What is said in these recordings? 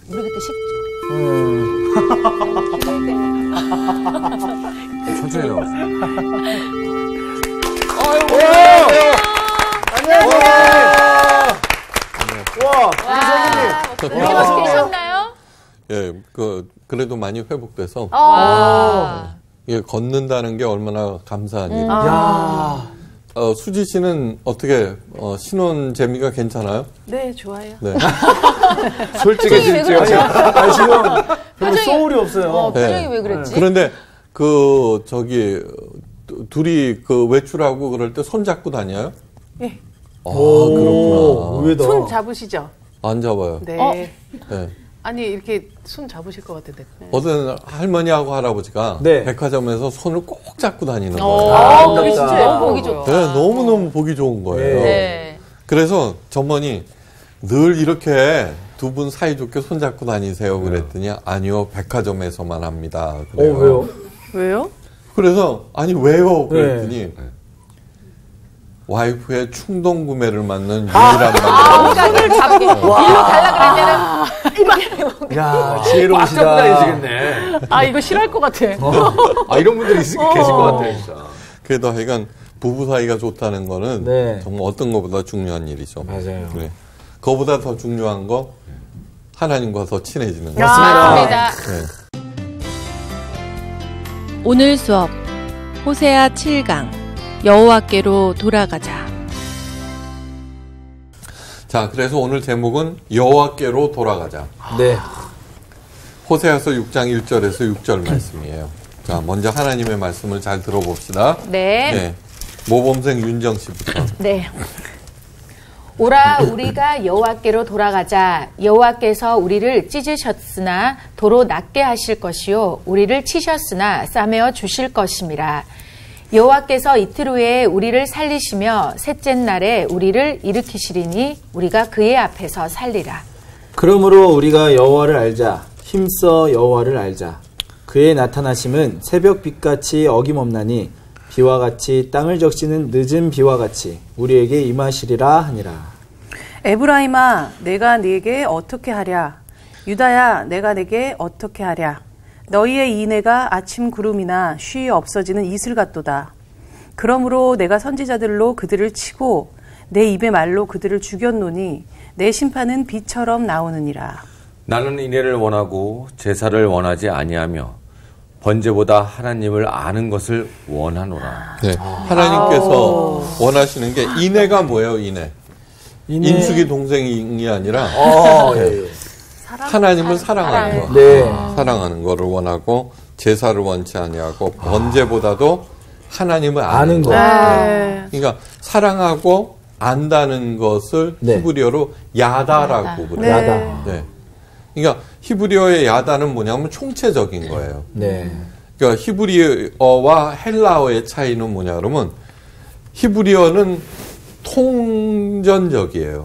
우리 그때 쉽죠. 천천히 나와. 안녕하세요. 와, 선생님. 되게 맛있게 드셨나요? 예, 그래도 많이 회복돼서 예, 걷는다는 게 얼마나 감사한 일이에요. 야. 수지 씨는 어떻게 신혼 재미가 괜찮아요? 네, 좋아요. 네. 표정이 왜 그러죠? 지금 별로 소울이 없어요. 표정이 왜 그랬지? 그런데 둘이 외출하고 그럴 때 손 잡고 다녀요? 예. 아, 그렇구나. 의외다. 손 잡으시죠? 안 잡아요. 네. 네. 아니, 이렇게 손 잡으실 것 같은데. 네. 어떤 할머니하고 할아버지가 네. 백화점에서 손을 꼭 잡고 다니는 거예요. 그게 진짜 너무 보기 좋다. 네, 너무너무 보기 좋은 거예요. 네. 그래서 전번이 늘 이렇게 두 분 사이좋게 손잡고 다니세요 그랬더니 아니요, 백화점에서만 합니다. 그래요. 왜요? 왜요? 그래서 아니 왜요? 그랬더니 와이프의 충동 구매를 막는 유일한 방법. 손을 잡고 일로 갈라 그럴 때는 야, 꽉 지혜로우시다. 잡고 다니시겠네. 아, 이거 싫어할 것 같아. 아, 이런 분들이 계실 것 같아요, 진짜. 그래도 하여간 부부 사이가 좋다는 거는 네. 정말 어떤 것보다 중요한 일이죠. 맞아요. 그래. 그거보다 더 중요한 거 하나님과 더 친해지는 거. 맞습니다. 네. 오늘 수업 호세아 7강 여호와께로 돌아가자. 자, 그래서 오늘 제목은 여호와께로 돌아가자. 네. 호세아서 6장 1절에서 6절 말씀이에요. 자, 먼저 하나님의 말씀을 잘 들어봅시다. 네. 모범생 윤정 씨부터. 네. 오라 우리가 여호와께로 돌아가자. 여호와께서 우리를 찢으셨으나 도로 낫게 하실 것이요 우리를 치셨으나 싸매어 주실 것임이라. 여호와께서 이틀 후에 우리를 살리시며 셋째 날에 우리를 일으키시리니 우리가 그의 앞에서 살리라. 그러므로 우리가 여호와를 알자. 힘써 여호와를 알자. 그의 나타나심은 새벽빛같이 어김없나니 비와 같이 땅을 적시는 늦은 비와 같이 우리에게 임하시리라 하니라. 에브라임아, 내가 네게 어떻게 하랴? 유다야, 내가 내게 어떻게 하랴? 너희의 인애가 아침 구름이나 쉬 없어지는 이슬 같도다. 그러므로 내가 선지자들로 그들을 치고 내 입의 말로 그들을 죽였노니 내 심판은 비처럼 나오느니라. 나는 인애를 원하고 제사를 원하지 아니하며 번제보다 하나님을 아는 것을 원하노라. 네. 하나님께서 원하시는 게 인애가 뭐예요, 인애? 인숙이 동생이 아니라 예. 하나님을 사랑하는 거. 네. 사랑하는 거를 원하고 제사를 원치 아니하고 번제보다도 하나님을 아는 거. 네. 그러니까 사랑하고 안다는 것을 네. 히브리어로 야다라고 그래요. 야다. 네. 그러니까 히브리어의 야다는 뭐냐면 총체적인 거예요. 네. 그러니까 히브리어와 헬라어의 차이는 뭐냐 그러면 히브리어는 통전적이에요.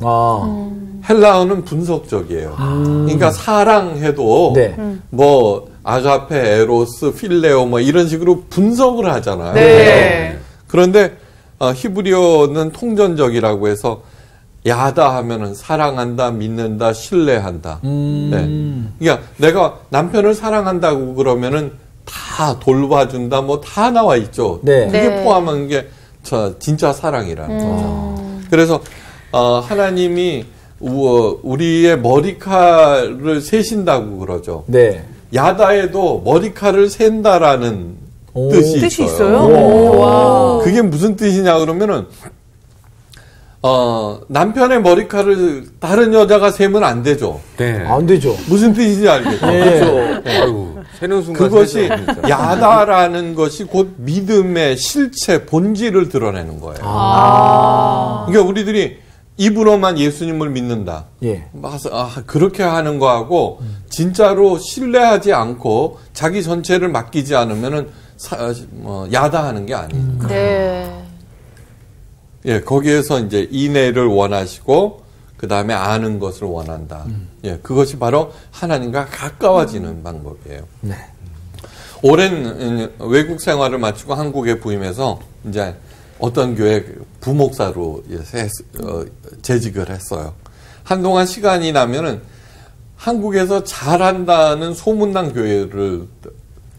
헬라어는 분석적이에요. 그러니까 사랑해도 네. 뭐 아가페, 에로스, 필레오 뭐 이런 식으로 분석을 하잖아요. 네. 그런데 히브리어는 통전적이라고 해서 야다 하면은 사랑한다, 믿는다, 신뢰한다. 네. 그러니까 내가 남편을 사랑한다고 그러면은 다 돌봐준다, 뭐 다 나와 있죠. 네. 그게 네. 포함한 게 진짜 사랑이라는 거죠. 그래서 하나님이 우리의 머리칼을 세신다고 그러죠. 네. 야다에도 머리칼을 센다라는 뜻이 있어요. 와. 그게 무슨 뜻이냐 그러면은 남편의 머리칼을 다른 여자가 세면 안 되죠. 네. 안 되죠. 무슨 뜻인지 알겠죠? 네. 아이고, 세는 순간 그것이 세죠, 진짜. 야다라는 것이 곧 믿음의 실체, 본질을 드러내는 거예요. 그러니까 우리들이 입으로만 예수님을 믿는다. 예. 그렇게 하는 거하고 진짜로 신뢰하지 않고 자기 전체를 맡기지 않으면은 야다하는 게 아니에요. 네. 예, 거기에서 이제 인애를 원하시고 그 다음에 아는 것을 원한다. 예, 그것이 바로 하나님과 가까워지는 방법이에요. 네. 오랜 외국 생활을 마치고 한국에 부임해서 이제 어떤 교회 부목사로 재직을 했어요. 한동안 시간이 나면은 한국에서 잘한다는 소문난 교회를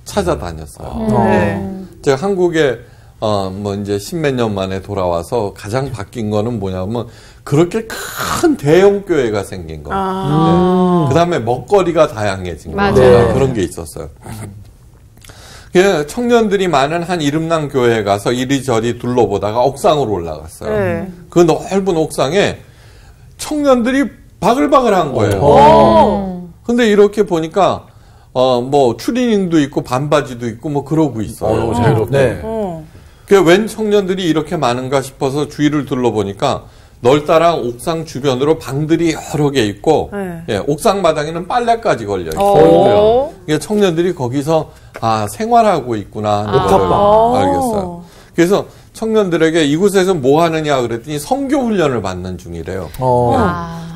찾아다녔어요. 제가 한국에 뭐 이제 십몇 년 만에 돌아와서 가장 바뀐 거는 뭐냐면 그렇게 큰 대형 교회가 생긴 거. 네. 그다음에 먹거리가 다양해진 거. 맞아요. 그런 게 있었어요. 청년들이 많은 한 이름난 교회에 가서 이리저리 둘러보다가 옥상으로 올라갔어요. 그 넓은 옥상에 청년들이 바글바글한 거예요. 근데 이렇게 보니까 뭐 추리닝도 있고 반바지도 있고 뭐 그러고 있어요. 자유롭네. 웬 청년들이 이렇게 많은가 싶어서 주위를 둘러보니까 넓다란 옥상 주변으로 방들이 여러 개 있고 옥상 마당에는 빨래까지 걸려 있어요. 청년들이 거기서 생활하고 있구나 하는 걸 알겠어요. 그래서 청년들에게 이곳에서 뭐 하느냐 그랬더니 선교 훈련을 받는 중이래요.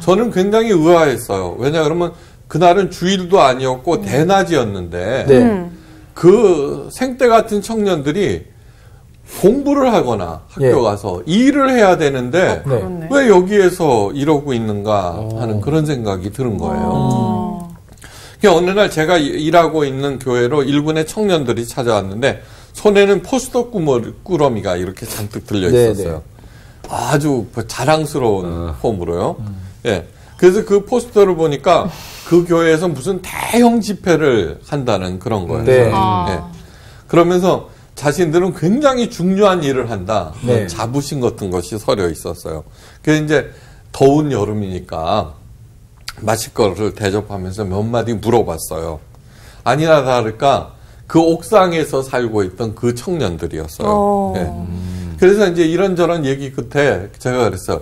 저는 굉장히 의아했어요. 왜냐 그러면 그날은 주일도 아니었고 대낮이었는데 그 생때 같은 청년들이 공부를 하거나 학교 가서 일을 해야 되는데 왜 여기에서 이러고 있는가 하는 그런 생각이 드는 거예요. 어느 날 제가 일하고 있는 교회로 일본의 청년들이 찾아왔는데 손에는 포스터 꾸러미가 이렇게 잔뜩 들려 있었어요. 아주 자랑스러운 폼으로요. 그래서 그 포스터를 보니까 그 교회에서 무슨 대형 집회를 한다는 그런 거예요. 그러면서 자신들은 굉장히 중요한 일을 한다. 자부심 같은 것이 서려 있었어요. 그래서 이제 더운 여름이니까 마실 거를 대접하면서 몇 마디 물어봤어요. 아니나 다를까 그 옥상에서 살고 있던 그 청년들이었어요. 그래서 이제 이런저런 얘기 끝에 제가 그랬어요.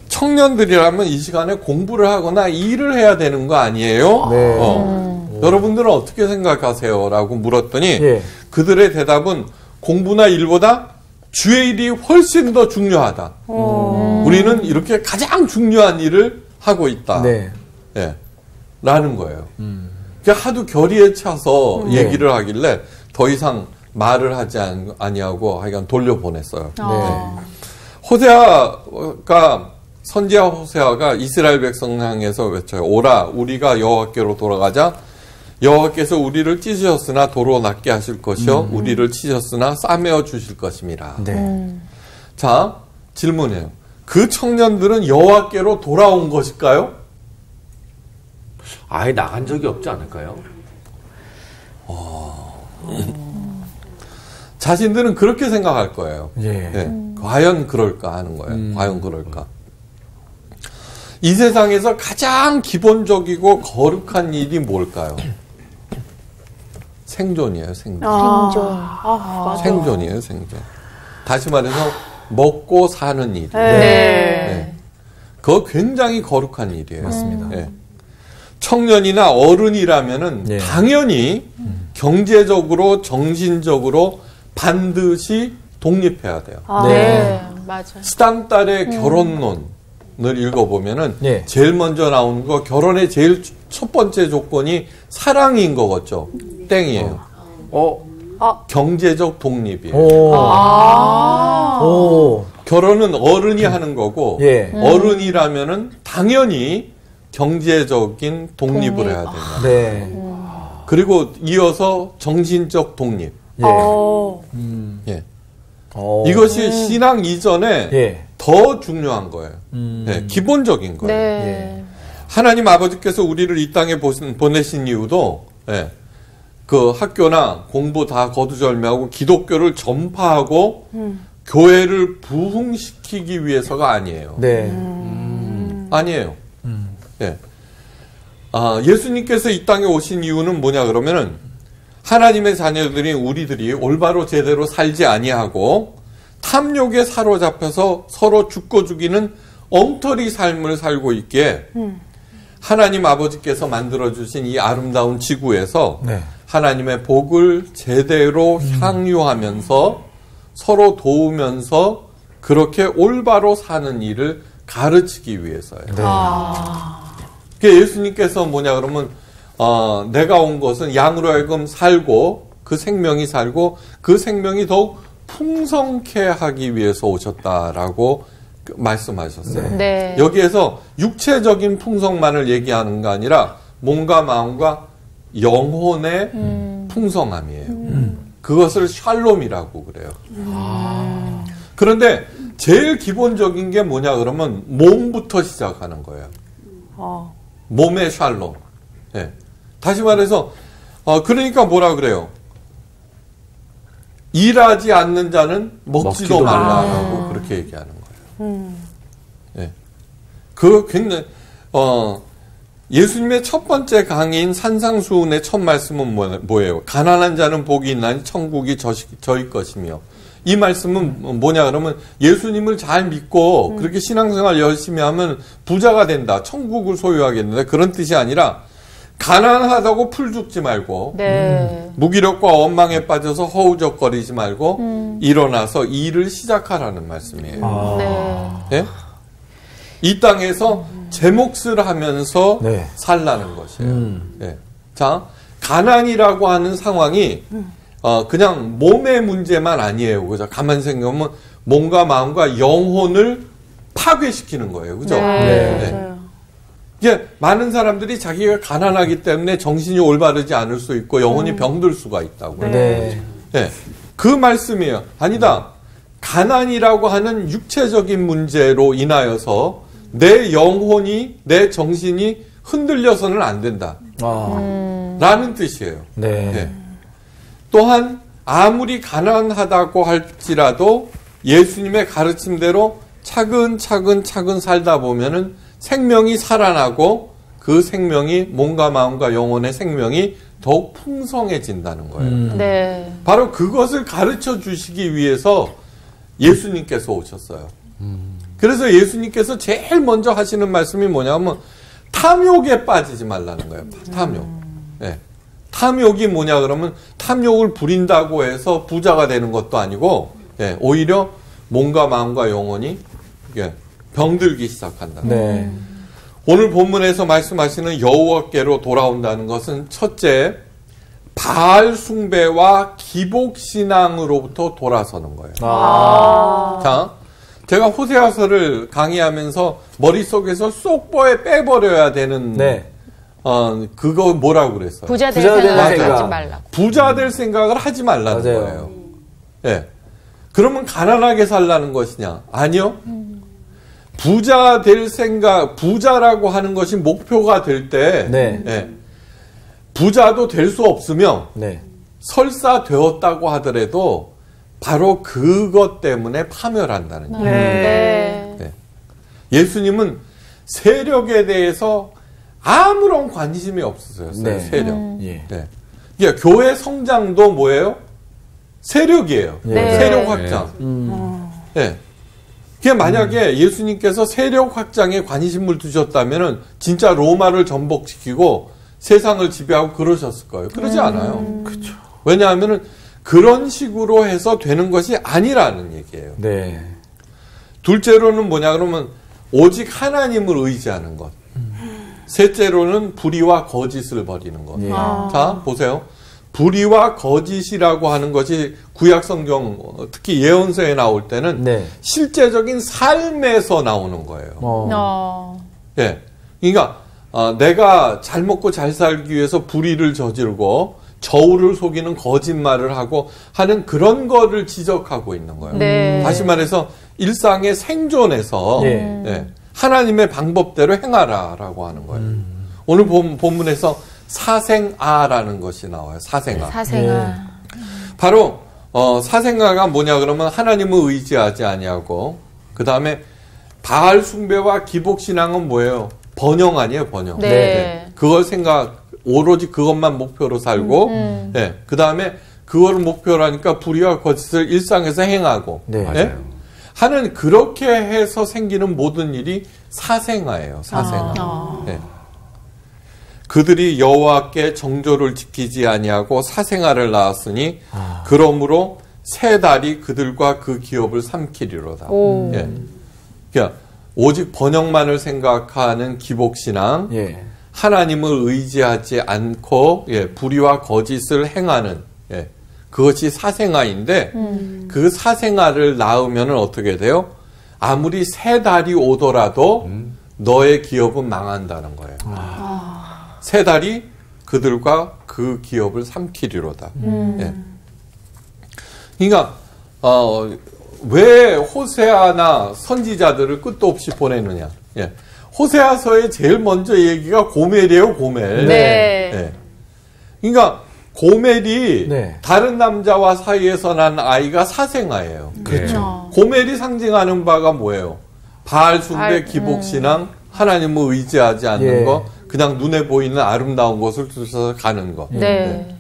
청년들이라면 이 시간에 공부를 하거나 일을 해야 되는 거 아니에요? 여러분들은 어떻게 생각하세요? 라고 물었더니 그들의 대답은 공부나 일보다 주의 일이 훨씬 더 중요하다. 우리는 이렇게 가장 중요한 일을 하고 있다. 라는 거예요. 하도 결의에 차서 얘기를 하길래 더 이상 말을 하지 아니하고 하여간 돌려보냈어요. 호세아가 선지자 호세아가 이스라엘 백성 향해서 외쳐요. 오라 우리가 여호와께로 돌아가자. 여호와께서 우리를 찢으셨으나 도로 낫게 하실 것이요 우리를 치셨으나 싸매어 주실 것임이라. 자, 질문이에요. 그 청년들은 여호와께로 돌아온 것일까요? 아예 나간 적이 없지 않을까요? 자신들은 그렇게 생각할 거예요. 과연 그럴까 하는 거예요. 과연 그럴까? 이 세상에서 가장 기본적이고 거룩한 일이 뭘까요? 생존이에요, 생존. 생존이에요, 생존. 다시 말해서 먹고 사는 일이에요. 그거 굉장히 거룩한 일이에요. 맞습니다. 청년이나 어른이라면은 당연히 경제적으로, 정신적으로 반드시 독립해야 돼요. 맞아. 수당딸의 결혼론을 읽어보면은 제일 먼저 나오는 거 결혼의 제일 첫 번째 조건이 사랑인 거겠죠. 땡이에요. 경제적 독립이에요. 결혼은 어른이 하는 거고 어른이라면은 당연히 경제적인 독립을 해야 된다. 그리고 이어서 정신적 독립. 이것이 신앙 이전에 더 중요한 거예요. 기본적인 거예요. 하나님 아버지께서 우리를 이 땅에 보내신 이유도 그 학교나 공부 다 거두절미하고 기독교를 전파하고 교회를 부흥시키기 위해서가 아니에요. 아니에요. 예수님께서 이 땅에 오신 이유는 뭐냐 그러면은 하나님의 자녀들인 우리들이 올바로 제대로 살지 아니하고 탐욕에 사로잡혀서 서로 죽고 죽이는 엉터리 삶을 살고 있기에 하나님 아버지께서 만들어주신 이 아름다운 지구에서 하나님의 복을 제대로 향유하면서 서로 도우면서 그렇게 올바로 사는 일을 가르치기 위해서예요. 예수님께서 뭐냐 그러면 내가 온 것은 양으로 하여금 살고 그 생명이 살고 그 생명이 더욱 풍성케 하기 위해서 오셨다라고 말씀하셨어요. 여기에서 육체적인 풍성만을 얘기하는 거 아니라 몸과 마음과 영혼의 풍성함이에요. 그것을 샬롬이라고 그래요. 그런데 제일 기본적인 게 뭐냐 그러면 몸부터 시작하는 거예요. 몸의 샬롬. 네. 다시 말해서 그러니까 뭐라 그래요? 일하지 않는 자는 먹지도 말라라고 그렇게 얘기하는 거예요. 네. 그 굉장히 예수님의 첫 번째 강의인 산상수훈의 첫 말씀은 뭐예요? 가난한 자는 복이 있나니 천국이 저희 것이며, 이 말씀은 뭐냐 그러면 예수님을 잘 믿고 그렇게 신앙생활 열심히 하면 부자가 된다, 천국을 소유하게 된다, 그런 뜻이 아니라 가난하다고 풀 죽지 말고 무기력과 원망에 빠져서 허우적거리지 말고 일어나서 일을 시작하라는 말씀이에요. 네? 이 땅에서 제 몫을 하면서 살라는 것이에요. 네. 자, 가난이라고 하는 상황이 그냥 몸의 문제만 아니에요. 그죠? 가만히 생각하면 몸과 마음과 영혼을 파괴시키는 거예요. 그죠? 네. 이게 많은 사람들이 자기가 가난하기 때문에 정신이 올바르지 않을 수 있고 영혼이 병들 수가 있다고요. 네. 그 말씀이에요. 아니다. 가난이라고 하는 육체적인 문제로 인하여서 내 영혼이, 내 정신이 흔들려서는 안 된다. 라는 뜻이에요. 네. 또한 아무리 가난하다고 할지라도 예수님의 가르침대로 차근차근 살다 보면은 생명이 살아나고 그 생명이 몸과 마음과 영혼의 생명이 더욱 풍성해진다는 거예요. 바로 그것을 가르쳐 주시기 위해서 예수님께서 오셨어요. 그래서 예수님께서 제일 먼저 하시는 말씀이 뭐냐면 탐욕에 빠지지 말라는 거예요. 탐욕. 네. 탐욕이 뭐냐 그러면 탐욕을 부린다고 해서 부자가 되는 것도 아니고 오히려 몸과 마음과 영혼이 병들기 시작한다. 오늘 본문에서 말씀하시는 여호와께로 돌아온다는 것은 첫째, 바알 숭배와 기복 신앙으로부터 돌아서는 거예요. 자, 제가 호세아서를 강의하면서 머릿속에서 쏙 빼버려야 되는 그거 뭐라고 그랬어요? 부자 될 생각을 하지 말라고. 부자 될 생각을 하지 말라는 거예요. 예. 그러면 가난하게 살라는 것이냐? 아니요. 부자 될 생각, 부자라고 하는 것이 목표가 될 때, 부자도 될 수 없으며, 설사 되었다고 하더라도 바로 그것 때문에 파멸한다는 거예요. 예수님은 세력에 대해서 아무런 관심이 없으세요. 세력. 그러니까 교회 성장도 뭐예요? 세력이에요. 세력 확장. 그게 만약에 예수님께서 세력 확장에 관심을 두셨다면은 진짜 로마를 전복시키고 세상을 지배하고 그러셨을 거예요. 그러지 않아요. 그렇죠. 왜냐하면은 그런 식으로 해서 되는 것이 아니라는 얘기예요. 둘째로는 뭐냐 그러면 오직 하나님을 의지하는 것. 셋째로는 불의와 거짓을 버리는 것. 자, 보세요. 불의와 거짓이라고 하는 것이 구약 성경, 특히 예언서에 나올 때는 실제적인 삶에서 나오는 거예요. 그러니까 내가 잘 먹고 잘 살기 위해서 불의를 저지르고 저울을 속이는 거짓말을 하고 하는 그런 거를 지적하고 있는 거예요. 다시 말해서 일상의 생존에서 하나님의 방법대로 행하라라고 하는 거예요. 오늘 본문에서 사생아라는 것이 나와요. 사생아. 바로 사생아가 뭐냐 그러면 하나님을 의지하지 아니하고, 그 다음에 바알 숭배와 기복 신앙은 뭐예요? 번영 아니에요, 번영. 그걸 오로지 그것만 목표로 살고, 그 다음에 그거를 목표로 하니까 불의와 거짓을 일상에서 행하고, 하는 그렇게 해서 생기는 모든 일이 사생아예요. 사생아. 그들이 여호와께 정조를 지키지 아니하고 사생아를 낳았으니 그러므로 세 달이 그들과 그 기업을 삼키리로다. 그러니까 오직 번영만을 생각하는 기복신앙, 하나님을 의지하지 않고 불의와 거짓을 행하는 그것이 사생아인데 그 사생아를 낳으면 어떻게 돼요? 아무리 세 달이 오더라도 너의 기업은 망한다는 거예요. 세 달이 그들과 그 기업을 삼키리로다. 예. 그러니까 왜 호세아나 선지자들을 끝도 없이 보내느냐. 예. 호세아서에 제일 먼저 얘기가 고멜이에요, 고멜. 네. 예. 그러니까 고멜이 네. 다른 남자와 사이에서 난 아이가 사생아예요. 그렇죠. 고멜이 상징하는 바가 뭐예요? 바알 숭배, 기복신앙, 하나님을 의지하지 않는 예. 거, 그냥 눈에 보이는 아름다운 것을 쫓아서 가는 거. 네.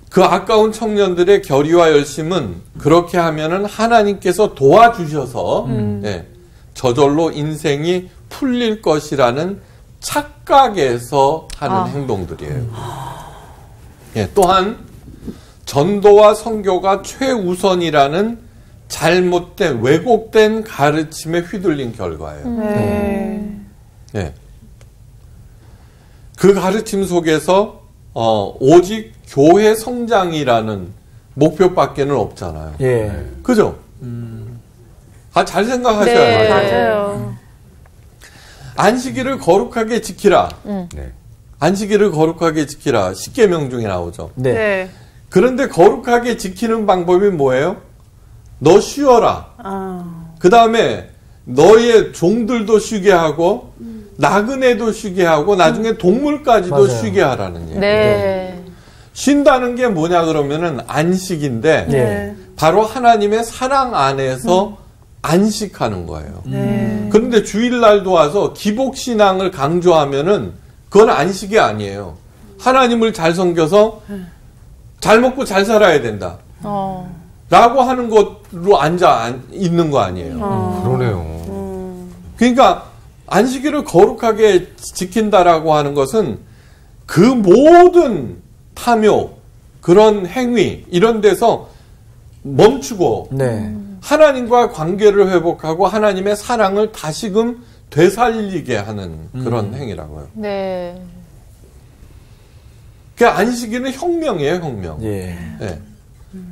그 아까운 청년들의 결의와 열심은 그렇게 하면은 하나님께서 도와주셔서 예, 저절로 인생이 풀릴 것이라는 착각에서 하는 행동들이에요. 예, 또한 전도와 선교가 최우선이라는 잘못된 왜곡된 가르침에 휘둘린 결과예요. 예. 그 가르침 속에서 오직 교회 성장이라는 목표밖에는 없잖아요. 예. 그죠? 잘 생각하셔야 네. 돼요. 맞아요. 안식일을 거룩하게 지키라. 네. 안식일을 거룩하게 지키라. 십계명 중에 나오죠. 네. 네. 그런데 거룩하게 지키는 방법이 뭐예요? 너 쉬어라. 그 다음에 너의 종들도 쉬게 하고 나그네도 쉬게 하고 나중에 동물까지도 맞아요. 쉬게 하라는 얘기예요. 네. 쉰다는 게 뭐냐 그러면은 안식인데 네. 바로 하나님의 사랑 안에서 안식하는 거예요. 그런데 주일날도 와서 기복신앙을 강조하면은 그건 안식이 아니에요. 하나님을 잘 섬겨서 잘 먹고 잘 살아야 된다. 라고 하는 것로 앉아 있는 거 아니에요. 그러네요. 그러니까 안식일을 거룩하게 지킨다라고 하는 것은 그 모든 탐욕, 그런 행위 이런 데서 멈추고 네. 하나님과 관계를 회복하고 하나님의 사랑을 다시금 되살리게 하는 그런 행위라고요. 네. 그 안식일은 혁명이에요, 혁명. 예. 예.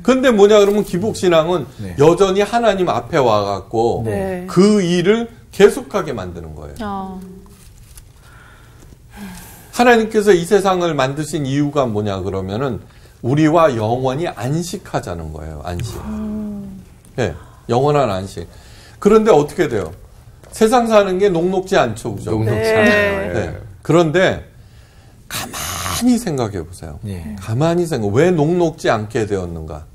근데 뭐냐 그러면 기복신앙은 네. 여전히 하나님 앞에 와갖고 네. 그 일을 계속하게 만드는 거예요. 하나님께서 이 세상을 만드신 이유가 뭐냐 그러면은 우리와 영원히 안식하자는 거예요. 안식. 예, 영원한 안식. 그런데 어떻게 돼요? 세상 사는 게 녹록지 않죠, 그죠? 녹록지 않아요. 네. 그런데 가만히 생각해 보세요. 예. 가만히 생각. 왜 녹록지 않게 되었는가?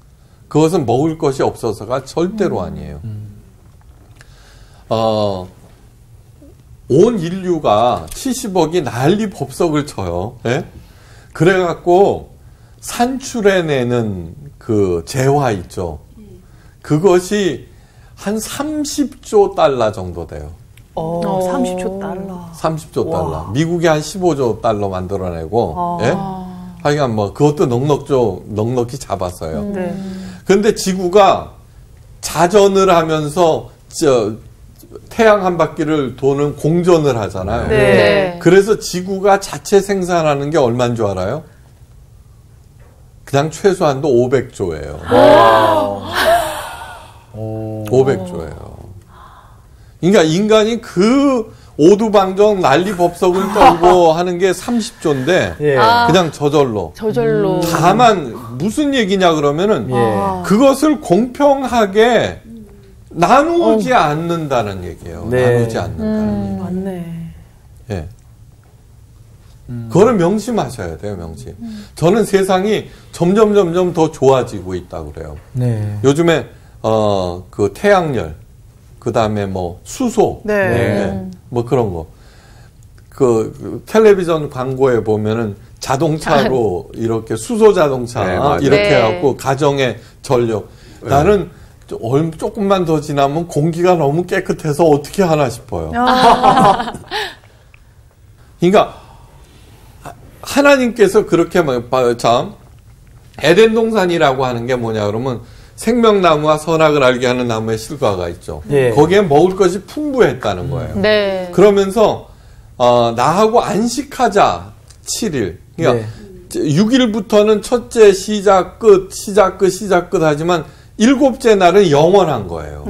그것은 먹을 것이 없어서가 절대로 아니에요. 온 인류가 70억이 난리 법석을 쳐요. 예? 그래갖고 산출해내는 그 재화 있죠. 그것이 한 30조 달러 정도 돼요. 30조 달러. 30조 달러. 미국이 한 15조 달러 만들어내고, 예? 하여간 뭐, 그것도 넉넉히 잡았어요. 네. 근데 지구가 자전을 하면서, 태양 한 바퀴를 도는 공전을 하잖아요. 네. 그래서 지구가 자체 생산하는 게 얼마인 줄 알아요? 그냥 최소한도 500조예요. 500조예요. 그러니까 인간이 그 오두방정 난리법석을 떨고 하는 게 30조인데 예. 그냥 저절로. 저절로. 다만 무슨 얘기냐 그러면은 예. 그것을 공평하게 나누지 않는다는 얘기예요. 네. 나누지 않는다는 얘기. 맞네. 예. 그거를 명심하셔야 돼요, 명심. 저는 세상이 점점 더 좋아지고 있다고 그래요. 네. 요즘에 그 태양열, 그 다음에 뭐 수소, 네. 예, 뭐 그런 거. 그 텔레비전 광고에 보면은 자동차로 이렇게 수소 자동차 네, 맞아요. 이렇게 네. 해갖고 가정의 전력. 나는 조금만 더 지나면 공기가 너무 깨끗해서 어떻게 하나 싶어요. 그러니까 하나님께서 그렇게 참 에덴 동산이라고 하는 게 뭐냐 그러면 생명나무와 선악을 알게 하는 나무의 실과가 있죠. 예. 거기에 먹을 것이 풍부했다는 거예요. 네. 그러면서 나하고 안식하자 7일. 그러니까 6일부터는 첫째 시작 끝 하지만 7째 날은 영원한 거예요.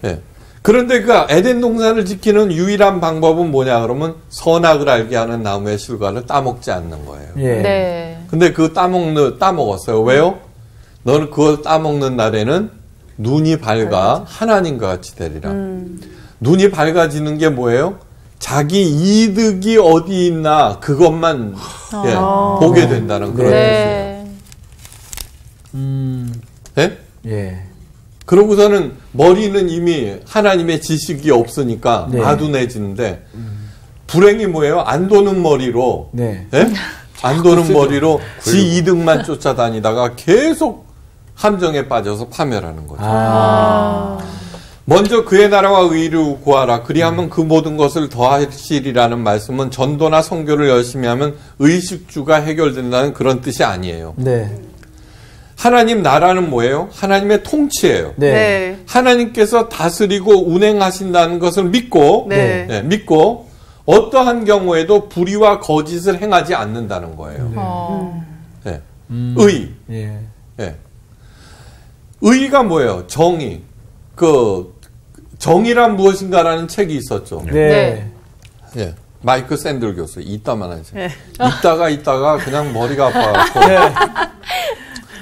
예. 그런데 그 에덴 동산을 지키는 유일한 방법은 뭐냐 그러면 선악을 알게 하는 나무의 실과를 따먹지 않는 거예요. 예. 네. 근데 그 따먹었어요. 왜요? 너는 그걸 따먹는 날에는 눈이 밝아 하나님과 같이 되리라. 눈이 밝아지는 게 뭐예요? 자기 이득이 어디 있나 그것만 예, 보게 된다는 그런 뜻이에요. 예? 예. 그러고서는 머리는 이미 하나님의 지식이 없으니까 네. 아둔해지는데 불행이 뭐예요? 안 도는 머리로 네. 예? 안 도는 머리로 지 이득만 쫓아다니다가 계속 함정에 빠져서 파멸하는 거죠. 먼저 그의 나라와 의를 구하라. 그리하면 그 모든 것을 더하시리라는 말씀은 전도나 선교를 열심히 하면 의식주가 해결된다는 그런 뜻이 아니에요. 네. 하나님 나라는 뭐예요? 하나님의 통치예요. 네. 네. 하나님께서 다스리고 운행하신다는 것을 믿고 네. 네, 믿고 어떠한 경우에도 불의와 거짓을 행하지 않는다는 거예요. 네. 의. 예. 네. 의가 뭐예요? 정의. 그 정의란 무엇인가라는 책이 있었죠. 네. 예. 마이크 샌들 교수 이따만 하죠. 네. 있다가 그냥 머리가 아파갖고.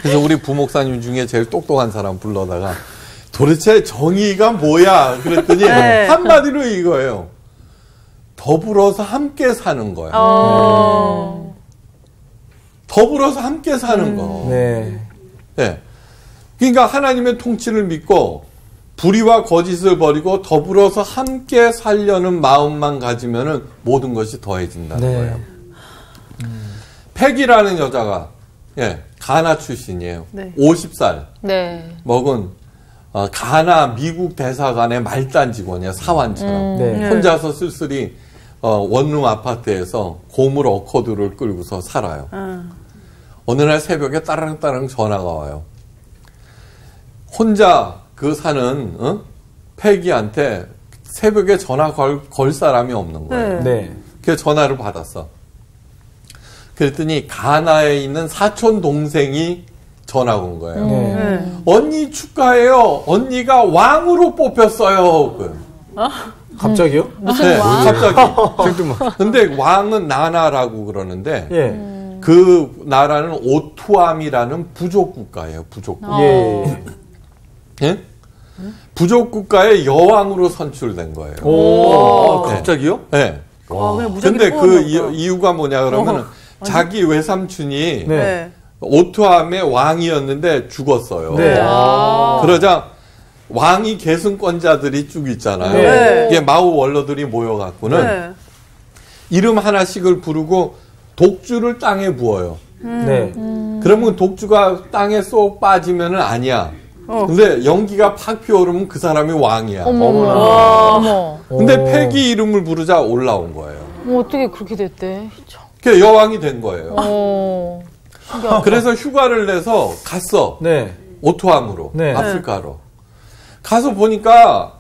그래서 우리 부목사님 중에 제일 똑똑한 사람 불러다가 도대체 정의가 뭐야? 그랬더니 네. 한마디로 이거예요. 더불어서 함께 사는 거예요. 더불어서 함께 사는 거. 네. 네. 그러니까 하나님의 통치를 믿고 불의와 거짓을 버리고 더불어서 함께 살려는 마음만 가지면은 모든 것이 더해진다는 네. 거예요. 팩이라는 여자가 예, 가나 출신이에요. 네. 50살 네. 먹은 가나 미국 대사관의 말단 직원이야. 사환처럼. 네. 혼자서 쓸쓸히 원룸 아파트에서 고물 어코드를 끌고서 살아요. 어느 날 새벽에 따랑따랑 전화가 와요. 혼자 그 사는 패기한테 새벽에 전화 걸 사람이 없는 거예요. 네. 그래서 전화를 받았어. 그랬더니 가나에 있는 사촌 동생이 전화가 온 거예요. 네. 언니 축하해요. 언니가 왕으로 뽑혔어요. 갑자기요? 네, 갑자기. 근데 왕은 나나라고 그러는데 예. 그 나라는 오투암이라는 부족 국가예요. 부족 국가. 예. 예? 부족 국가의 여왕으로 선출된 거예요. 오. 네. 갑자기요? 네. 그냥 무작위 근데 그 뽑아놓을까? 이유가 뭐냐 그러면 자기 외삼촌이 네. 네. 오투암의 왕이었는데 죽었어요. 네. 그러자 왕이 계승권자들이 쭉 있잖아요. 네. 이게 마우 원로들이 모여갖고는 네. 이름 하나씩을 부르고 독주를 땅에 부어요. 네. 그러면 독주가 땅에 쏙 빠지면은 아니야. 근데 연기가 팍 피어오르면 그 사람이 왕이야. 어머. 근데 패기 이름을 부르자 올라온 거예요. 어떻게 그렇게 됐대? 그래서 여왕이 된 거예요. 신기하다. 그래서 휴가를 내서 갔어. 네. 오토함으로. 네. 아프리카로. 가서 보니까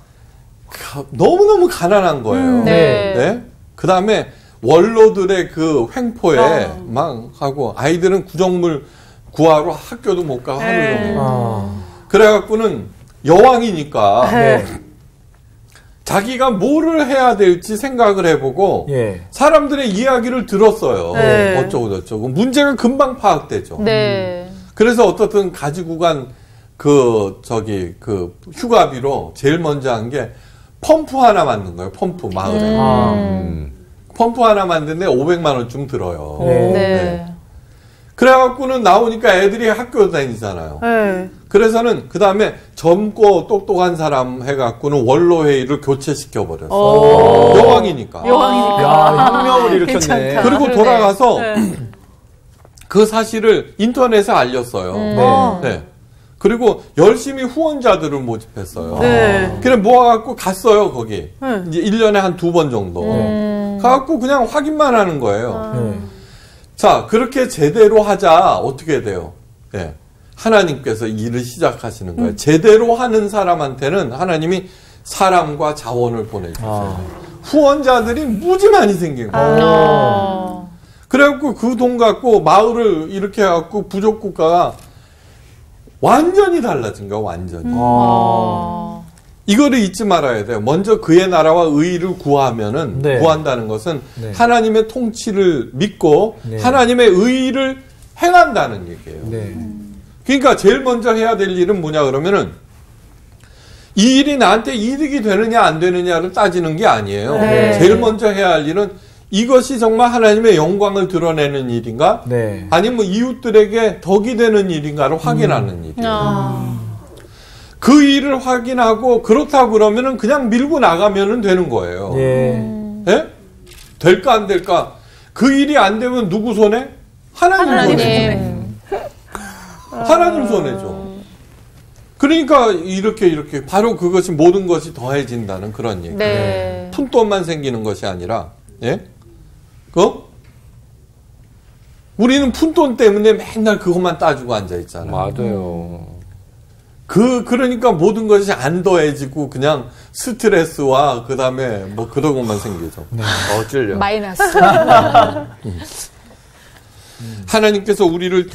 너무너무 가난한 거예요. 네. 그 다음에 원로들의 그 횡포에 막 하고 아이들은 구정물 구하러 학교도 못 가고 하루 종일. 그래갖고는 여왕이니까 네. 자기가 뭐를 해야 될지 생각을 해보고 예. 사람들의 이야기를 들었어요. 네. 어쩌고 저쩌고. 문제가 금방 파악되죠. 네. 그래서 어떻든 가지고 간 그 휴가비로 제일 먼저 한 게 펌프 하나 만든 거예요. 펌프 마을에. 펌프 하나 만드는데 500만 원쯤 들어요. 네. 그래갖고는 나오니까 애들이 학교 다니잖아요. 네. 그래서는 그 다음에 젊고 똑똑한 사람 해갖고는 원로 회의를 교체시켜 버렸어. 여왕이니까. 야, 혁명을 일으켰네. 괜찮다. 그리고 그러네. 돌아가서 그 사실을 인터넷에 알렸어요. 네. 그리고 열심히 후원자들을 모집했어요. 네. 그래 모아갖고 갔어요 거기. 이제 1년에 한 2번 정도. 가갖고 그냥 확인만 하는 거예요. 네. 자 그렇게 제대로 하자 어떻게 돼요? 네. 하나님께서 일을 시작하시는 거예요. 제대로 하는 사람한테는 하나님이 사람과 자원을 보내주세요. 후원자들이 무지 많이 생긴 거예요. 그래갖고 그 돈 갖고 마을을 이렇게 해갖고 부족 국가가 완전히 달라진 거야, 완전히. 이거를 잊지 말아야 돼요. 먼저 그의 나라와 의의를 구하면은 네. 구한다는 것은 네. 하나님의 통치를 믿고 네. 하나님의 의의를 행한다는 얘기예요. 네. 그러니까 제일 먼저 해야 될 일은 뭐냐 그러면은 이 일이 나한테 이득이 되느냐 안 되느냐를 따지는 게 아니에요. 네. 제일 먼저 해야 할 일은 이것이 정말 하나님의 영광을 드러내는 일인가? 네. 아니면 이웃들에게 덕이 되는 일인가를 확인하는 일이에요. 그 일을 확인하고 그렇다 그러면은 그냥 밀고 나가면은 되는 거예요. 예. 예? 될까 안 될까? 그 일이 안 되면 누구 손에? 하나님 손에. 하나님 손해죠. 그러니까 이렇게 바로 그것이 모든 것이 더해진다는 그런 얘기. 네. 푼돈만 생기는 것이 아니라, 예? 우리는 푼돈 때문에 맨날 그것만 따지고 앉아 있잖아요. 맞아요. 그러니까 모든 것이 안 더해지고 그냥 스트레스와 그 다음에 뭐 그런 것만 생기죠. 어쩔려. 마이너스. 하나님께서 우리를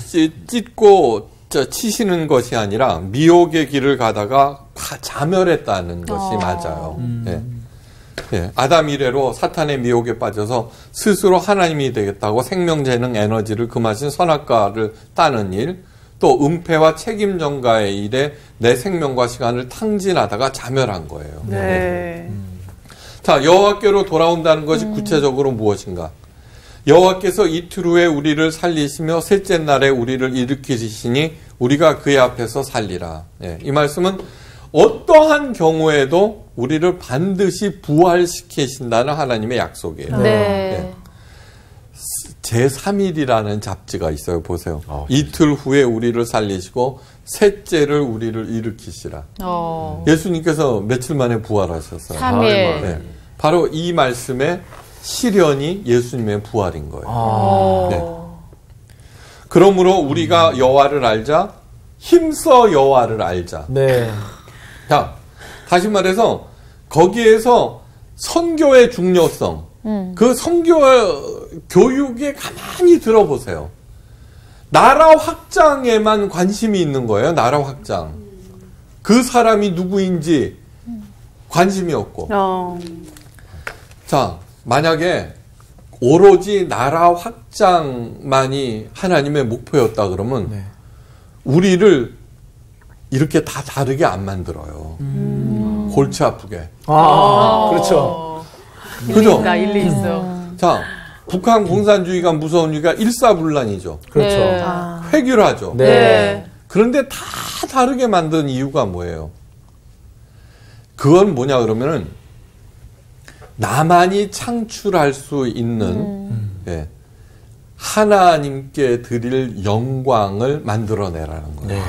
찢고 치시는 것이 아니라 미혹의 길을 가다가 자멸했다는 것이 맞아요. 예. 예. 아담 이래로 사탄의 미혹에 빠져서 스스로 하나님이 되겠다고 생명재능 에너지를 금하신 선악과를 따는 일, 또 은폐와 책임 전가의 일에 내 생명과 시간을 탕진하다가 자멸한 거예요. 네. 자, 여호와께로 돌아온다는 것이 구체적으로 무엇인가? 여호와께서 이틀 후에 우리를 살리시며 셋째 날에 우리를 일으키시니 우리가 그의 앞에서 살리라. 예, 이 말씀은 어떠한 경우에도 우리를 반드시 부활시키신다는 하나님의 약속이에요. 네. 예. 제3일이라는 잡지가 있어요. 보세요. 이틀 후에 우리를 살리시고 셋째를 우리를 일으키시라. 예수님께서 며칠 만에 부활하셨어요. 3일. 네. 바로 이 말씀의 실현이 예수님의 부활인 거예요. 네. 그러므로 우리가 여호와를 알자, 힘써 여호와를 알자. 네. 자, 다시 말해서 거기에서 선교의 중요성, 그 선교 교육에 가만히 들어보세요. 나라 확장에만 관심이 있는 거예요. 나라 확장. 그 사람이 누구인지 관심이 없고. 자, 만약에 오로지 나라 확장만이 하나님의 목표였다 그러면 네. 우리를 이렇게 다 다르게 안 만들어요. 골치 아프게. 그렇죠. 그죠? 일리 있어. 자, 북한 공산주의가 무서운 이유가 일사불란이죠. 그렇죠. 네. 획일화죠. 네. 그런데 다 다르게 만든 이유가 뭐예요? 그건 뭐냐 그러면은 나만이 창출할 수 있는 예, 하나님께 드릴 영광을 만들어내라는 거예요. 네.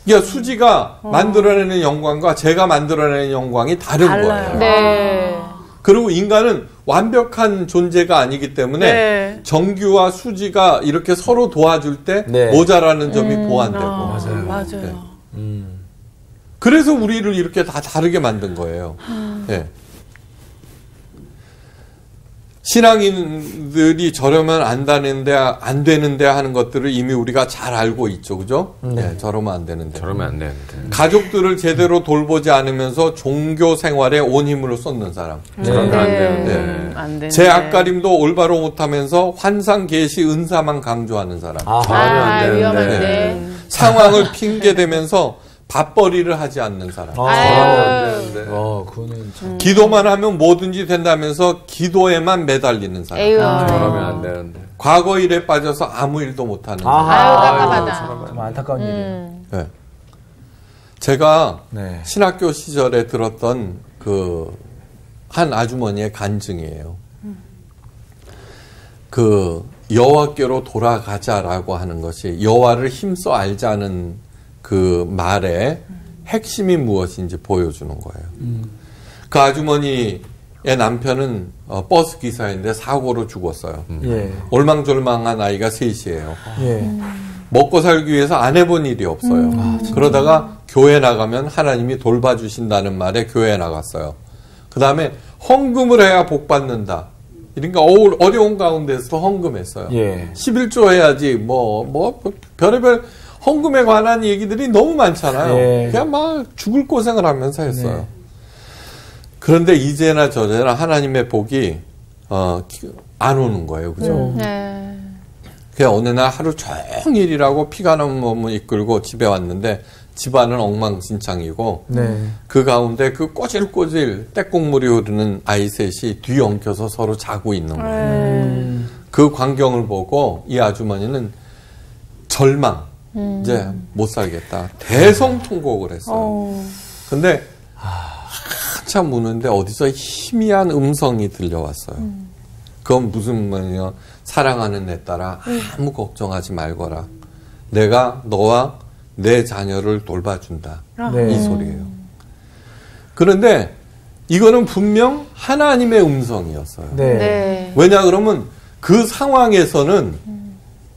그러니까 수지가 만들어내는 영광과 제가 만들어내는 영광이 다른 거예요. 네. 그리고 인간은 완벽한 존재가 아니기 때문에 네. 정규와 수지가 이렇게 서로 도와줄 때 네. 모자라는 점이 보완되고. 맞아요. 그래서 우리를 이렇게 다 다르게 만든 거예요. 네. 신앙인들이 저러면 안 되는데 하는 것들을 이미 우리가 잘 알고 있죠. 그죠? 네, 저러면 안 되는데. 저러면 안 되는데. 가족들을 제대로 돌보지 않으면서 종교 생활에 온 힘을 쏟는 사람. 저러면 안 네. 되는데. 안 되는데. 제 앞가림도 올바로 못하면서 환상, 계시, 은사만 강조하는 사람. 저러면 안 되는데. 위험한데. 상황을 핑계대면서 밥벌이를 하지 않는 사람. 저러면 안 되는데. 그거는 참. 기도만 하면 뭐든지 된다면서 기도에만 매달리는 사람. 에휴. 저러면 안 되는데. 과거 일에 빠져서 아무 일도 못하는 사람. 아유, 깝깝하다. 좀 안타까운 일이에요. 네. 제가 네. 신학교 시절에 들었던 그 한 아주머니의 간증이에요. 그 여호와께로 돌아가자라고 하는 것이 여호와를 힘써 알자는 그 말의 핵심이 무엇인지 보여주는 거예요. 그 아주머니의 남편은 버스 기사인데 사고로 죽었어요. 예. 올망졸망한 아이가 셋이에요. 예. 먹고 살기 위해서 안 해본 일이 없어요. 그러다가 교회 나가면 하나님이 돌봐주신다는 말에 교회에 나갔어요. 그 다음에 헌금을 해야 복 받는다. 그러니까 어려운 가운데서 헌금했어요. 예. 11조 해야지 별의별 헌금에 관한 얘기들이 너무 많잖아요. 네. 그냥 막 죽을 고생을 하면서 했어요. 네. 그런데 이제나 저제나 하나님의 복이 안 오는 거예요. 그죠? 네. 그냥 어느 날 하루 종일 일하고 피가 나는 몸을 이끌고 집에 왔는데 집안은 엉망진창이고 네. 그 가운데 그 꼬질꼬질 떼국물이 흐르는 아이 셋이 뒤엉켜서 서로 자고 있는 거예요. 그 광경을 보고 이 아주머니는 절망, 이제 못 살겠다. 대성통곡을 했어요. 근데 한참 우는데 어디서 희미한 음성이 들려왔어요. 그건 무슨 말이냐. 사랑하는 내 딸아, 아무 걱정하지 말거라. 내가 너와 내 자녀를 돌봐준다. 네. 이 소리예요. 그런데 이거는 분명 하나님의 음성이었어요. 네. 네. 왜냐 그러면 그 상황에서는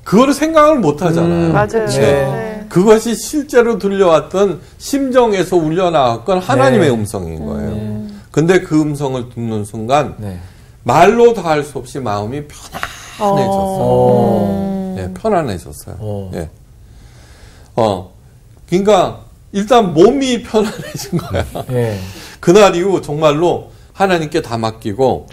그거를 생각을 못 하잖아요. 맞아요. 네. 그것이 실제로 들려왔던 심정에서 울려나왔건 하나님의 음성인 거예요. 근데 그 음성을 듣는 순간 네. 말로 다 할 수 없이 마음이 편안해졌어요. 네, 편안해졌어요. 예. 그러니까 일단 몸이 편안해진 거야. 네. 그날 이후 정말로 하나님께 다 맡기고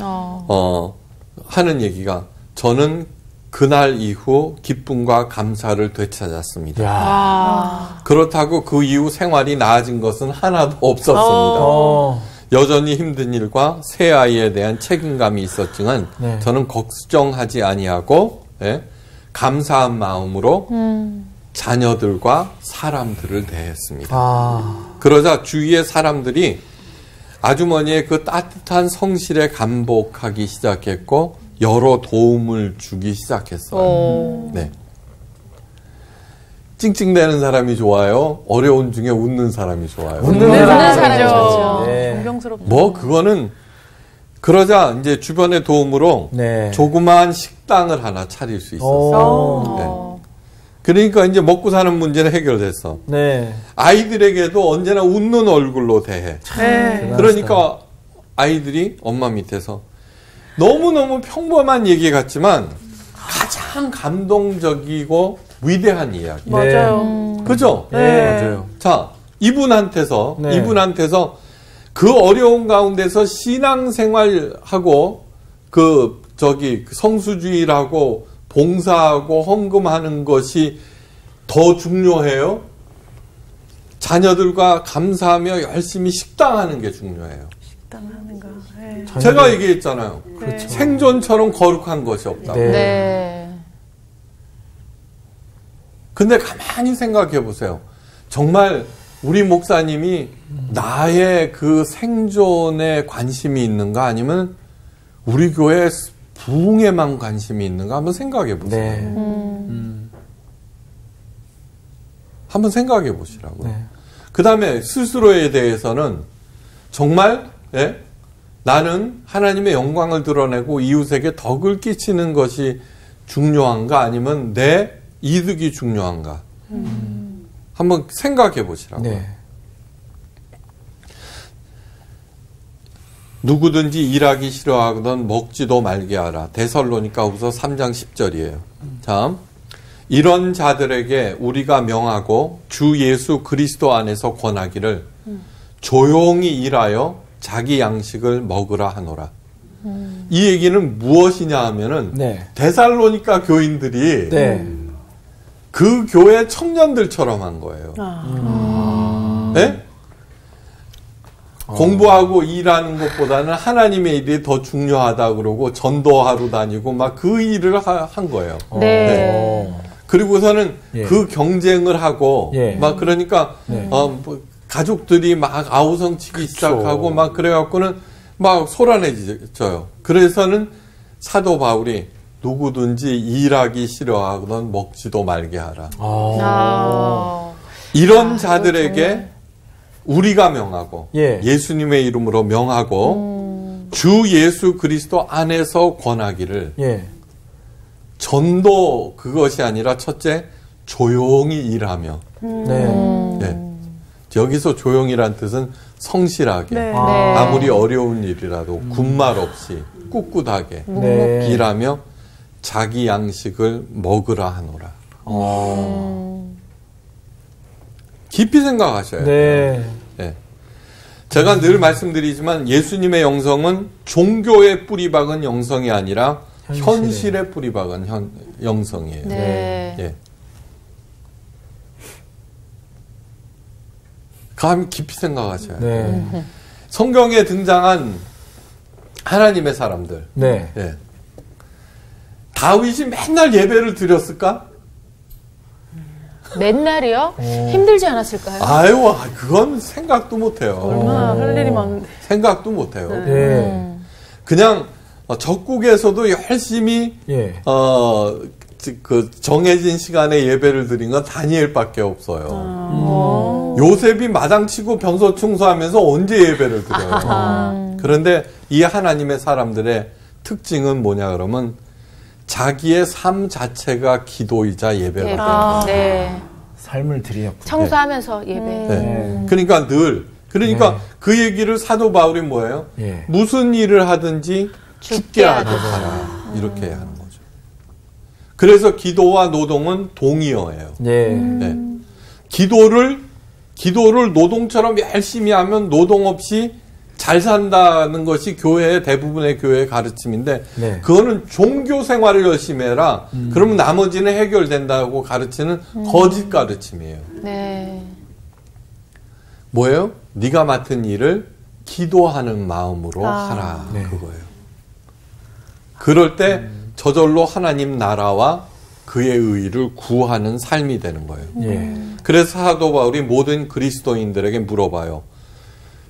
하는 얘기가 저는 그날 이후 기쁨과 감사를 되찾았습니다. 야. 그렇다고 그 이후 생활이 나아진 것은 하나도 없었습니다. 여전히 힘든 일과 새 아이에 대한 책임감이 있었지만 네. 저는 걱정하지 아니하고 감사한 마음으로 자녀들과 사람들을 대했습니다. 그러자 주위의 사람들이 아주머니의 그 따뜻한 성실에 감복하기 시작했고 여러 도움을 주기 시작했어요. 네. 찡찡대는 사람이 좋아요? 어려운 중에 웃는 사람이 좋아요? 웃는 사람이 좋죠. 네. 존경스럽다. 뭐 그거는 그러자 이제 주변의 도움으로 네. 조그마한 식당을 하나 차릴 수 있었어요. 네. 그러니까 이제 먹고 사는 문제는 해결됐어. 네. 아이들에게도 언제나 웃는 얼굴로 대해. 네. 그러니까 아이들이 엄마 밑에서 너무너무 평범한 얘기 같지만 가장 감동적이고 위대한 이야기. 맞아요. 그죠? 네. 맞아요. 자, 이분한테서 네. 그 어려운 가운데서 신앙생활하고 성수주의라고 봉사하고 헌금하는 것이 더 중요해요? 자녀들과 감사하며 열심히 식당하는 게 중요해요. 식당하는가. 네. 제가 얘기했잖아요. 그렇죠. 생존처럼 거룩한 것이 없다고. 네. 네. 근데 가만히 생각해 보세요. 정말 우리 목사님이 나의 그 생존에 관심이 있는가 아니면 우리 교회 부흥에만 관심이 있는가 한번 생각해 보세요. 네. 한번 생각해 보시라고요. 네. 그 다음에 스스로에 대해서는 정말 나는 하나님의 영광을 드러내고 이웃에게 덕을 끼치는 것이 중요한가 아니면 내 이득이 중요한가 한번 생각해 보시라고요. 네. 누구든지 일하기 싫어하거든 먹지도 말게 하라. 데살로니가후서 3장 10절이에요. 자, 이런 자들에게 우리가 명하고 주 예수 그리스도 안에서 권하기를 조용히 일하여 자기 양식을 먹으라 하노라. 이 얘기는 무엇이냐 하면은 네. 데살로니가 교인들이 네. 그 교회 청년들처럼 한 거예요. 네? 공부하고 일하는 것보다는 하나님의 일이 더 중요하다 그러고 전도하러 다니고 막 그 일을 한 거예요. 네. 그리고서는 예. 그 경쟁을 하고 예. 막 그러니까 네. 뭐 가족들이 막 아우성치기 시작하고 막 그래갖고는 막 소란해져요. 그래서는 사도 바울이 누구든지 일하기 싫어하거든 먹지도 말게 하라. 이런 자들에게 우리가 명하고 예. 예수님의 이름으로 명하고 주 예수 그리스도 안에서 권하기를 예. 전도 그것이 아니라 첫째 조용히 일하며 네. 여기서 조용히란 뜻은 성실하게 네. 아무리 어려운 일이라도 군말 없이 꿋꿋하게 네. 일하며 자기 양식을 먹으라 하노라. 깊이 생각하셔야 돼요. 네. 제가 늘 말씀드리지만 예수님의 영성은 종교의 뿌리박은 영성이 아니라 현실의 뿌리박은 영성이에요. 네. 예. 감 깊이 생각하셔야 돼요. 네. 성경에 등장한 하나님의 사람들. 네. 예. 다윗이 맨날 예배를 드렸을까? 맨날이요? 힘들지 않았을까요? 아유, 그건 생각도 못해요. 얼마나 할 일이 많은데. 생각도 못해요. 네. 그냥 적국에서도 열심히 예. 그 정해진 시간에 예배를 드린 건 다니엘밖에 없어요. 요셉이 마당치고 병소 충수하면서 언제 예배를 드려요. 그런데 이 하나님의 사람들의 특징은 뭐냐 그러면 자기의 삶 자체가 기도이자 예배가 되는 네. 삶을 드리였고. 청소하면서 예배. 네. 그러니까 그 얘기를 사도 바울이 뭐예요? 예. 무슨 일을 하든지 죽게 하듯 하라. 이렇게 하는 거죠. 그래서 기도와 노동은 동의어예요. 예. 네. 기도를 노동처럼 열심히 하면 노동 없이 잘 산다는 것이 교회의 대부분의 교회의 가르침인데 네. 그거는 종교 생활을 열심히 해라. 그러면 나머지는 해결된다고 가르치는 거짓 가르침이에요. 네. 뭐예요? 네가 맡은 일을 기도하는 마음으로 하라. 네. 그거예요. 그럴 때 저절로 하나님 나라와 그의 의를 구하는 삶이 되는 거예요. 예. 그래서 사도 바울이 모든 그리스도인들에게 물어봐요.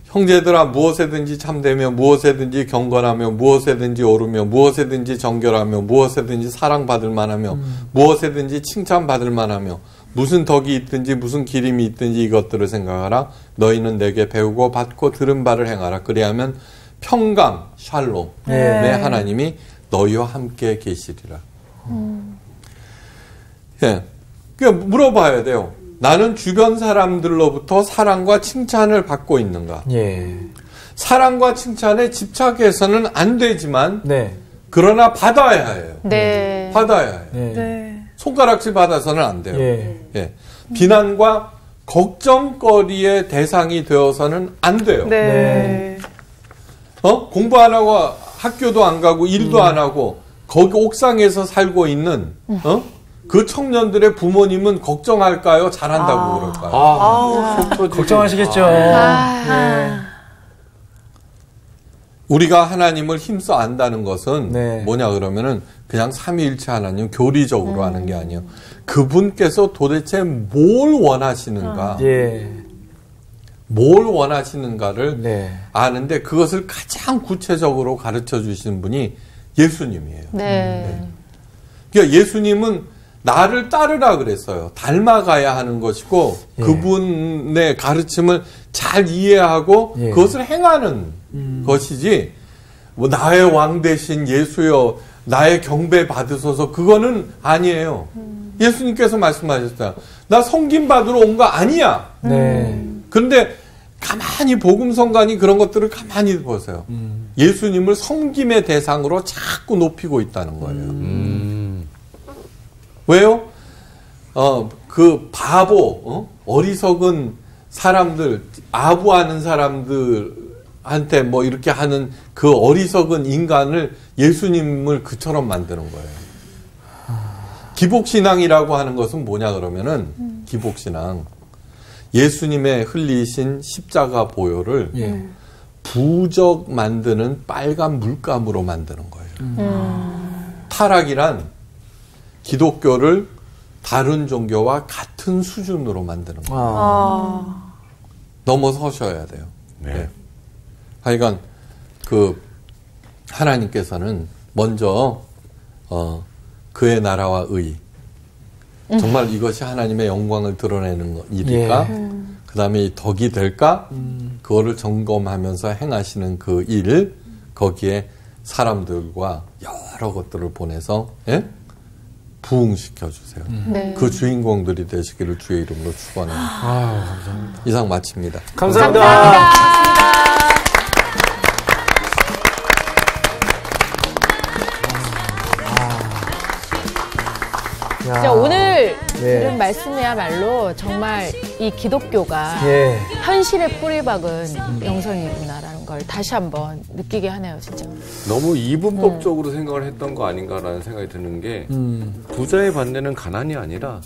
형제들아 무엇에든지 참되며 무엇에든지 경건하며 무엇에든지 옳으며 무엇에든지 정결하며 무엇에든지 사랑받을 만하며 무엇에든지 칭찬받을 만하며 무슨 덕이 있든지 무슨 기림이 있든지 이것들을 생각하라. 너희는 내게 배우고 받고 들은 바를 행하라. 그리하면 평강 샬롬의 하나님이 너희와 함께 계시리라. 예, 그러니까 물어봐야 돼요. 나는 주변 사람들로부터 사랑과 칭찬을 받고 있는가? 예. 사랑과 칭찬에 집착해서는 안 되지만, 네. 그러나 받아야 해요. 네. 받아야 해요. 네. 네. 손가락질 받아서는 안 돼요. 예. 예. 비난과 걱정거리의 대상이 되어서는 안 돼요. 네. 공부 안 하고 학교도 안 가고 일도 안 하고 거기 옥상에서 살고 있는 그 청년들의 부모님은 걱정할까요? 잘한다고 그럴까요? 걱정하시겠죠. 우리가 하나님을 힘써 안다는 것은 네. 뭐냐 그러면은 그냥 삼위일체 하나님 교리적으로 하는 게 아니에요. 그분께서 도대체 뭘 원하시는가? 예. 뭘 원하시는가를 네. 아는데 그것을 가장 구체적으로 가르쳐 주시는 분이 예수님이에요. 네. 그러니까 예수님은 나를 따르라 그랬어요. 닮아가야 하는 것이고 예. 그분의 가르침을 잘 이해하고 예. 그것을 행하는 것이지 뭐 나의 왕 대신 예수여 나의 경배 받으소서 그거는 아니에요. 예수님께서 말씀하셨어요. 나 섬김 받으러 온 거 아니야. 네. 그런데 가만히 복음성관이 그런 것들을 가만히 보세요. 예수님을 섬김의 대상으로 자꾸 높이고 있다는 거예요. 왜요? 그 바보, 어리석은 사람들, 아부하는 사람들한테 뭐 이렇게 하는 그 어리석은 인간을 예수님을 그처럼 만드는 거예요. 기복신앙이라고 하는 것은 뭐냐 그러면은 기복신앙. 예수님의 흘리신 십자가 보혈을 예. 부적 만드는 빨간 물감으로 만드는 거예요. 타락이란 기독교를 다른 종교와 같은 수준으로 만드는 거예요. 넘어서셔야 돼요. 네. 하여간 그 하나님께서는 먼저 그의 나라와 의 정말 이것이 하나님의 영광을 드러내는 일일까? 그 다음에 덕이 될까? 그거를 점검하면서 행하시는 그 일, 거기에 사람들과 여러 것들을 보내서 부흥시켜 주세요. 네. 그 주인공들이 되시기를 주의 이름으로 축원합니다. 이상 마칩니다. 감사합니다. 진짜 오늘 예. 들은 말씀이야말로 정말 이 기독교가 예. 현실에 뿌리 박은 영성이구나라는 걸 다시 한번 느끼게 하네요, 진짜. 너무 이분법적으로 생각을 했던 거 아닌가라는 생각이 드는 게 부자의 반대는 가난이 아니라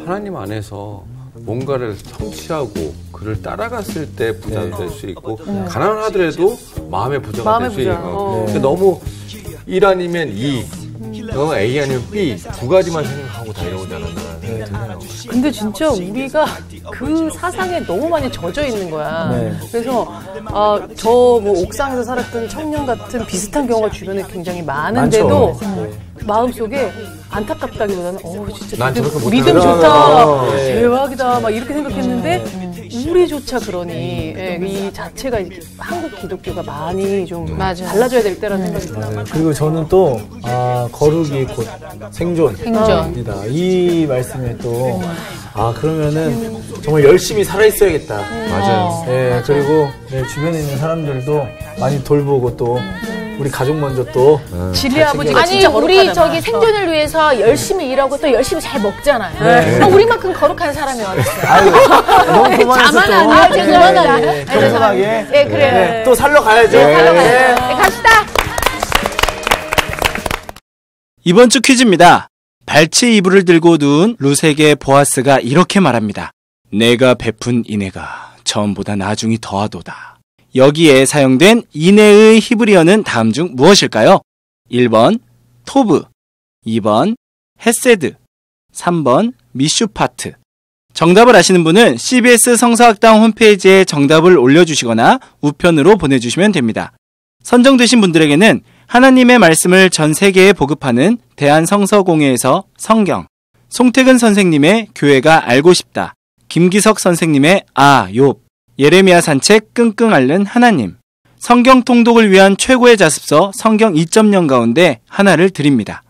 하나님 안에서 뭔가를 성취하고 그를 따라갔을 때 부자가 될 수 있고 가난하더라도 마음의 부자가 될 수 있고 근데 너무 1 아니면 2 A 아니면 B 두 가지만 생각하고 달려오지 않았나라는 생각이 드네요. 근데 진짜 우리가 그 사상에 너무 많이 젖어 있는 거야. 네. 그래서 저 뭐 옥상에서 살았던 청년 같은 비슷한 경우가 주변에 굉장히 많은데도 마음속에 안타깝다기보다는 진짜 난 저렇게 믿음 못하겠다. 좋다, 대박이다 막 이렇게 생각했는데 우리조차 그러니 이 자체가 한국 기독교가 많이 좀 달라져야 될 때라는 생각이 듭니다. 그리고 저는 또 거룩이 곧 생존입니다. 이 말씀에 또 그러면은 정말 열심히 살아 있어야겠다. 맞아요. 네, 그리고 주변에 있는 사람들도 많이 돌보고 또 우리 가족 먼저 또 진리 아버지가 아니 진짜 우리 거룩하잖아. 저기 생존을 위해서 열심히 일하고 또 열심히 잘 먹잖아요. 네. 우리만큼 거룩한 사람이 어딨어요? 아유, 너무 그만해서 자만 또 아니에요. 죄송합니다. 네, 건강하게 네, 그래요. 네, 또 살러 가야죠. 살러 가요. 네, 갑시다. 이번 주 퀴즈입니다. 발치 이불을 들고 누운 룻에게 보아스가 이렇게 말합니다. 내가 베푼 인애가 처음보다 나중이 더하도다. 여기에 사용된 인애의 히브리어는 다음 중 무엇일까요? 1번 토브, 2번 헤세드, 3번 미슈파트. 정답을 아시는 분은 CBS 성서학당 홈페이지에 정답을 올려주시거나 우편으로 보내주시면 됩니다. 선정되신 분들에게는 하나님의 말씀을 전 세계에 보급하는 대한성서공회에서 성경, 송태근 선생님의 교회가 알고 싶다, 김기석 선생님의 욥, 예레미야 산책 끙끙 앓는 하나님, 성경 통독을 위한 최고의 자습서 성경 2.0 가운데 하나를 드립니다.